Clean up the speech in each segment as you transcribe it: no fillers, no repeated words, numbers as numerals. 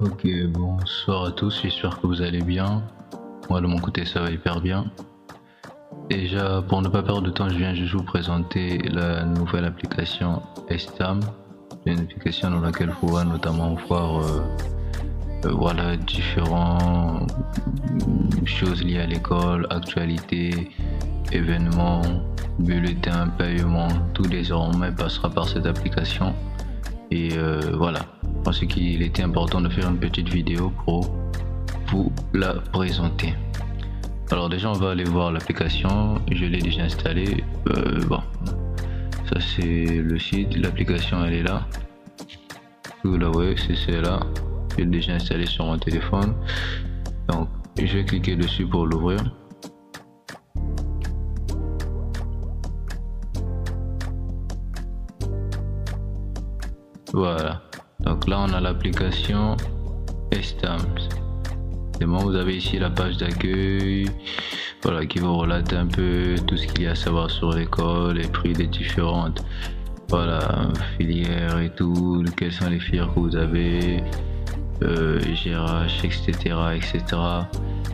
Ok, bonsoir à tous, j'espère que vous allez bien. Moi de mon côté ça va hyper bien. Déjà pour ne pas perdre de temps, je viens juste vous présenter la nouvelle application Estam, une application dans laquelle vous pourrez notamment voir voilà, différentes choses liées à l'école, actualités, événements, bulletins, paiements, tout désormais passera par cette application. Et voilà, je pensais qu'il était important de faire une petite vidéo pour vous la présenter. Alors déjà on va aller voir l'application, je l'ai déjà installée. Bon, ça c'est le site, l'application elle est là. Vous la voyez, c'est celle-là. Je l'ai déjà installée sur mon téléphone. Donc je vais cliquer dessus pour l'ouvrir. Voilà, donc là on a l'application Estam. C'est bon, vous avez ici la page d'accueil, voilà, qui vous relate un peu tout ce qu'il y a à savoir sur l'école, les prix des différentes filières et tout, quelles sont les filières que vous avez, GRH, etc., etc.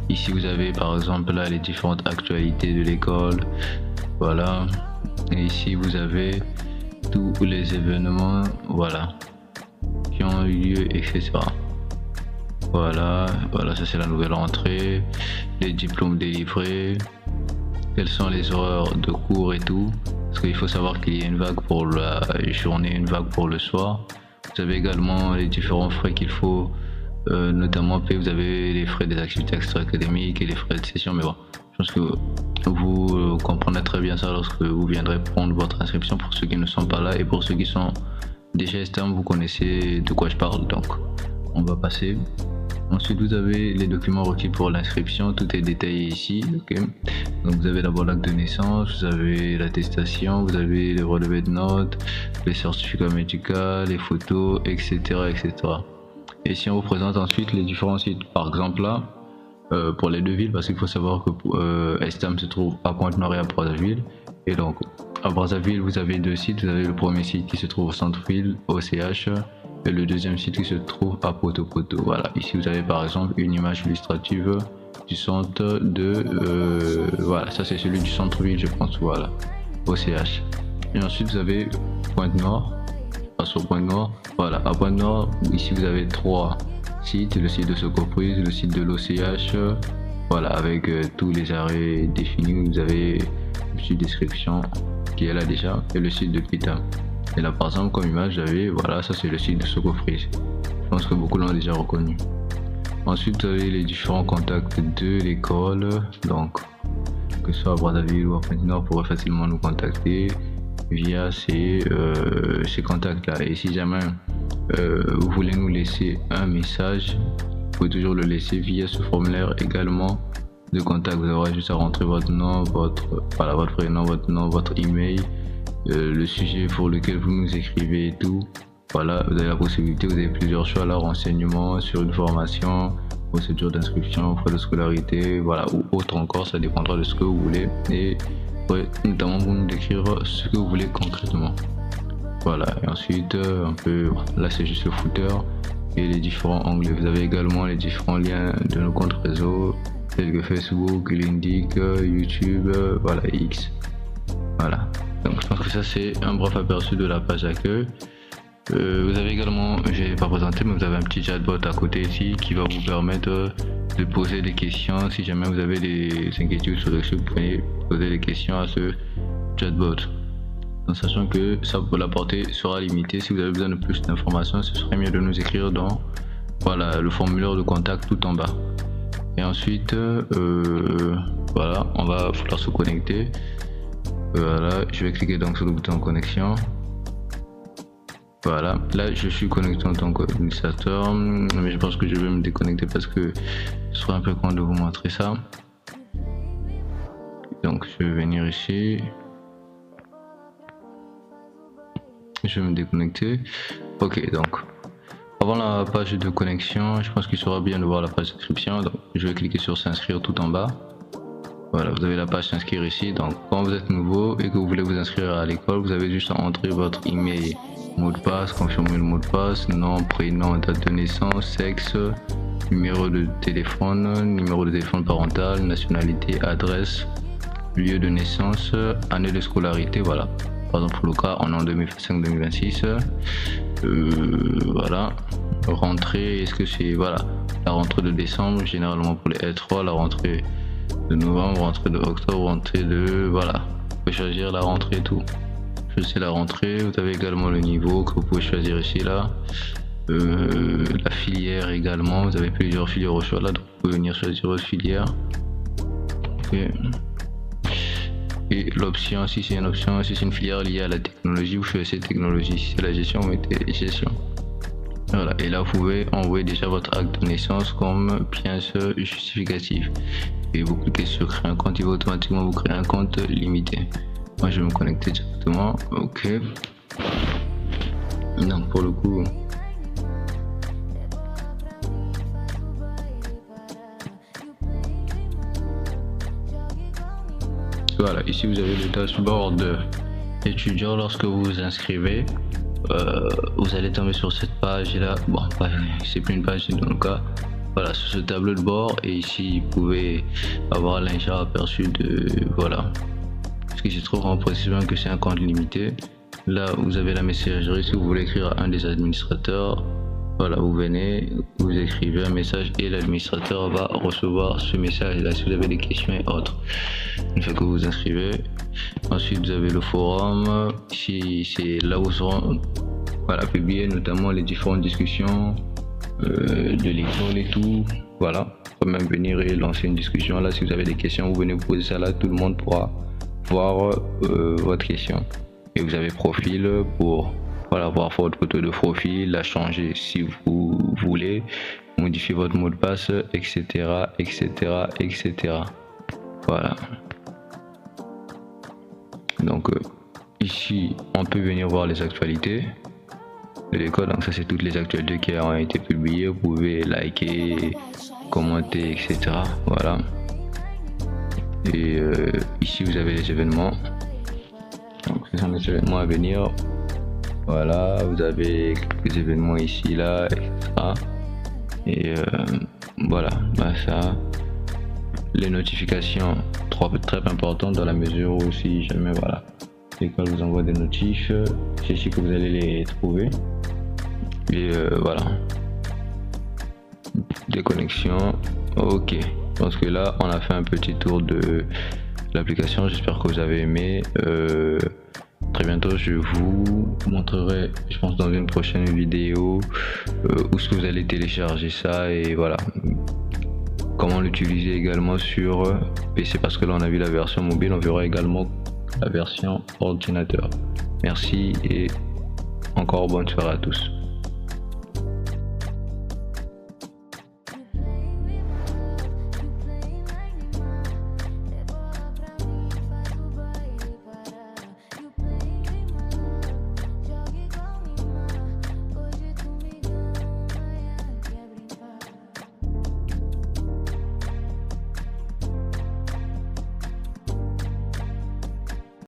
Ici vous avez par exemple là les différentes actualités de l'école, voilà, et ici vous avez tous les événements, voilà, qui ont eu lieu, etc. Voilà, ça c'est la nouvelle rentrée, les diplômes délivrés, quels sont les horaires de cours et tout, parce qu'il faut savoir qu'il y a une vague pour la journée, une vague pour le soir. Vous avez également les différents frais qu'il faut notamment payer. Vous avez les frais des activités extra-académiques et les frais de session, mais bon, je pense que vous comprendrez très bien ça lorsque vous viendrez prendre votre inscription. Pour ceux qui ne sont pas là et pour ceux qui sont déjà externes, vous connaissez de quoi je parle, donc on va passer. Ensuite vous avez les documents requis pour l'inscription, tout est détaillé ici, ok. Donc vous avez d'abord l'acte de naissance, vous avez l'attestation, vous avez les relevés de notes, les certificats médicaux, les photos, etc., etc. Et si on vous présente ensuite les différents sites, par exemple là, pour les deux villes, parce qu'il faut savoir que Estam se trouve à Pointe-Noire et à Brazzaville, et donc à Brazzaville vous avez deux sites. Vous avez le premier site qui se trouve au centre-ville, au CH, et le deuxième site qui se trouve à Poto-Poto. Voilà, ici vous avez par exemple une image illustrative du centre de voilà, ça c'est celui du centre-ville, je pense, voilà, au CH. Et ensuite vous avez Pointe-Noire, sur Pointe-Noire, voilà, à Pointe-Noire, ici vous avez trois sites, le site de Socoprise, le site de l'OCH, voilà, avec tous les arrêts définis. Vous avez une petite description qui est là déjà, et le site de Pita. Et là par exemple comme image j'avais, voilà, ça c'est le site de Socoprise. Je pense que beaucoup l'ont déjà reconnu. Ensuite vous avez les différents contacts de l'école, donc que ce soit à Brazzaville ou à Pointe-Noire, pourrait facilement nous contacter via ces contacts là. Et si jamais vous voulez nous laisser un message, vous pouvez toujours le laisser via ce formulaire également de contact. Vous aurez juste à rentrer votre nom, votre prénom, votre nom, votre email, le sujet pour lequel vous nous écrivez et tout. Voilà, vous avez la possibilité, vous avez plusieurs choix là, renseignements sur une formation, procédure d'inscription, frais de scolarité, voilà, ou autre encore, ça dépendra de ce que vous voulez. Et notamment vous nous décrire ce que vous voulez concrètement. Voilà, et ensuite un peu, là c'est juste le footer et les différents onglets. Vous avez également les différents liens de nos comptes réseau tels que Facebook, LinkedIn, YouTube, voilà, X. Voilà, donc je pense que ça c'est un bref aperçu de la page d'accueil. Vous avez également, j'ai pas présenté, mais vous avez un petit chatbot à côté ici qui va vous permettre de poser des questions. Si jamais vous avez des inquiétudes sur le sujet, vous pouvez poser des questions à ce chatbot. En sachant que ça, la portée sera limitée. Si vous avez besoin de plus d'informations, ce serait mieux de nous écrire dans, voilà, le formulaire de contact tout en bas. Et ensuite, voilà, on va falloir se connecter. Voilà, je vais cliquer donc sur le bouton connexion. Voilà, là je suis connecté en tant qu'administrateur, mais je pense que je vais me déconnecter parce que ce sera un peu con de vous montrer ça. Donc je vais venir ici, je vais me déconnecter. Ok, donc avant la page de connexion, je pense qu'il sera bien de voir la page d'inscription. Donc je vais cliquer sur s'inscrire tout en bas. Voilà, vous avez la page s'inscrire ici. Donc quand vous êtes nouveau et que vous voulez vous inscrire à l'école, vous avez juste à entrer votre email Mot de passe, confirmer le mot de passe, nom, prénom, date de naissance, sexe, numéro de téléphone parental, nationalité, adresse, lieu de naissance, année de scolarité, voilà. Par exemple, pour le cas, on est en 2025-2026. Voilà. Rentrée, est-ce que c'est voilà la rentrée de décembre, généralement pour les L3, la rentrée de novembre, rentrée de octobre, rentrée de voilà. Vous pouvez choisir la rentrée et tout. Choisissez la rentrée. Vous avez également le niveau que vous pouvez choisir ici là. La filière également. Vous avez plusieurs filières au choix là, donc vous pouvez venir choisir votre filière. Okay. Et l'option, si c'est une option, si c'est une filière liée à la technologie, vous choisissez technologie. Si c'est la gestion, vous mettez gestion. Voilà, et là vous pouvez envoyer déjà votre acte de naissance comme pièce justificative. Et vous cliquez sur créer un compte, il va automatiquement vous créer un compte limité. Moi je vais me connecter directement. Ok. Donc pour le coup. Voilà, ici vous avez le dashboard étudiant. Lorsque vous vous inscrivez, vous allez tomber sur cette page là. Bon, c'est plus une page, c'est dans le cas. Voilà, sur ce tableau de bord, et ici vous pouvez avoir l'ingénieur aperçu de voilà. Ce qui se trouve en précisant que c'est un compte limité. Là, vous avez la messagerie. Si vous voulez écrire à un des administrateurs, voilà, vous venez, vous écrivez un message et l'administrateur va recevoir ce message là si vous avez des questions et autres. Une fois que vous vous inscrivez, ensuite vous avez le forum. Ici, c'est là où seront voilà, publiées notamment les différentes discussions de l'école et tout. Voilà, vous pouvez même venir et lancer une discussion là. Si vous avez des questions, vous venez vous poser ça là, tout le monde pourra voir votre question. Et vous avez profil pour voilà, voir votre photo de profil, la changer si vous voulez, modifier votre mot de passe, etc. Voilà. Donc ici, on peut venir voir les actualités de l'école. Donc ça, c'est toutes les actualités qui ont été publiées. Vous pouvez liker, commenter, etc. Voilà. Et ici, vous avez les événements. Donc ce sont les événements à venir. Voilà, vous avez quelques événements ici, là, etc. Et voilà, ça, les notifications, très importantes dans la mesure où si jamais, voilà, l'école vous envoie des notifs, c'est ici que vous allez les trouver. Et voilà, des connexions, ok. Je pense que là, on a fait un petit tour de l'application, j'espère que vous avez aimé. Très bientôt je vous montrerai, je pense dans une prochaine vidéo, où est-ce que vous allez télécharger ça et voilà, comment l'utiliser également sur PC, parce que là on a vu la version mobile, on verra également la version ordinateur. Merci et encore bonne soirée à tous.